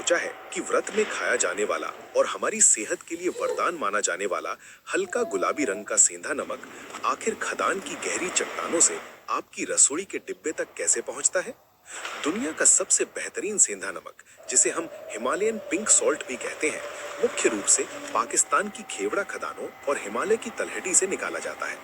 सोचा है कि व्रत में खाया जाने वाला और हमारी सेहत के लिए वरदान माना जाने वाला हल्का गुलाबी रंग का सेंधा नमक आखिर खदान की गहरी चट्टानों से आपकी रसोई के डिब्बे तक कैसे पहुंचता है? दुनिया का सबसे बेहतरीन सेंधा नमक, जिसे हम हिमालयन पिंक सॉल्ट भी कहते हैं, मुख्य रूप से पाकिस्तान की खेवड़ा खदानों और हिमालय की तलहटी से निकाला जाता है।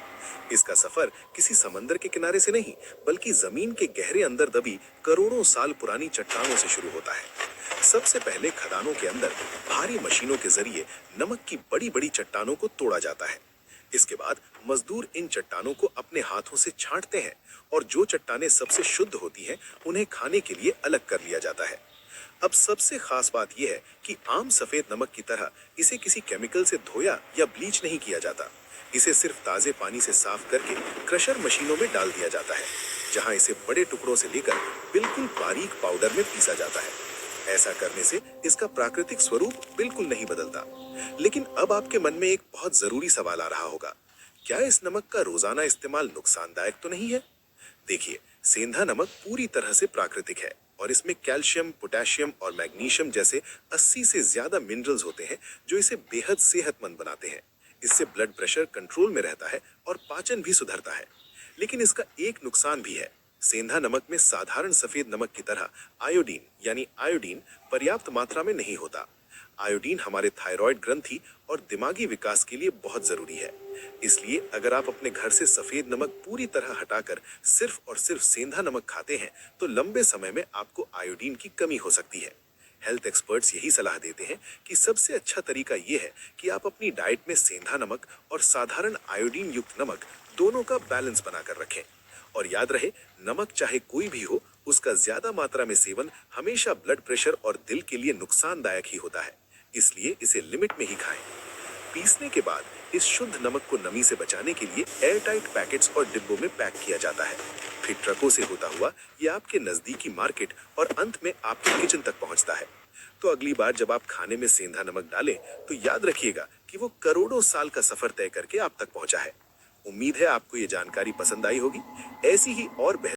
इसका सफर किसी समंदर के किनारे से नहीं, बल्कि जमीन के गहरे अंदर दबी करोड़ों साल पुरानी चट्टानों से शुरू होता है। सबसे पहले खदानों के अंदर भारी मशीनों के जरिए नमक की बड़ी बड़ी चट्टानों को तोड़ा जाता है। इसके बाद मजदूर इन चट्टानों को अपने हाथों से छांटते हैं और जो चट्टानें सबसे शुद्ध होती हैं, उन्हें खाने के लिए अलग कर लिया जाता है। अब सबसे खास बात यह है कि आम सफेद नमक की तरह इसे किसी केमिकल से धोया या ब्लीच नहीं किया जाता। इसे सिर्फ ताजे पानी से साफ करके क्रशर मशीनों में डाल दिया जाता है, जहां इसे बड़े टुकड़ों से लेकर बिल्कुल बारीक पाउडर में पीसा जाता है। ऐसा करने से इसका प्राकृतिक स्वरूप बिल्कुल नहीं बदलता। लेकिन अब आपके मन में एक बहुत जरूरी सवाल आ रहा होगा, क्या इस नमक का रोजाना इस्तेमाल नुकसानदायक तो नहीं है? देखिए, सेंधा नमक पूरी तरह से प्राकृतिक है और इसमें कैल्शियम, पोटेशियम और मैग्नीशियम जैसे 80 से ज्यादा मिनरल्स होते हैं, जो इसे बेहद सेहतमंद बनाते हैं। इससे ब्लड प्रेशर कंट्रोल में रहता है और पाचन भी सुधरता है। लेकिन इसका एक नुकसान भी है। सेंधा नमक में साधारण सफेद नमक की तरह आयोडीन पर्याप्त मात्रा में नहीं होता। आयोडीन हमारे थायराइड ग्रंथि और दिमागी विकास के लिए बहुत जरूरी है। इसलिए अगर आप अपने घर से सफेद नमक पूरी तरह हटाकर सिर्फ और सिर्फ सेंधा नमक खाते हैं, तो लंबे समय में आपको आयोडीन की कमी हो सकती है। हेल्थ एक्सपर्ट्स यही सलाह देते हैं कि सबसे अच्छा तरीका यह है कि आप अपनी डाइट में सेंधा नमक और साधारण आयोडीन युक्त नमक दोनों का बैलेंस बनाकर रखें। और याद रहे, नमक चाहे कोई भी हो, उसका ज्यादा मात्रा में सेवन हमेशा ब्लड प्रेशर और दिल के लिए नुकसानदायक ही होता है। इसलिए इसे लिमिट में ही खाएं। पीसने के बाद इस शुद्ध नमक को नमी से बचाने के लिए एयरटाइट पैकेट्स और डिब्बों में पैक किया जाता है। फिर ट्रकों से होता हुआ ये आपके नजदीकी मार्केट और अंत में आपके किचन तक पहुंचता है। तो अगली बार जब आप खाने में सेंधा नमक डालें, तो याद रखिएगा कि वो करोड़ों साल का सफर तय करके आप तक पहुंचा है। उम्मीद है आपको ये जानकारी पसंद आई होगी। ऐसी ही और बेहतर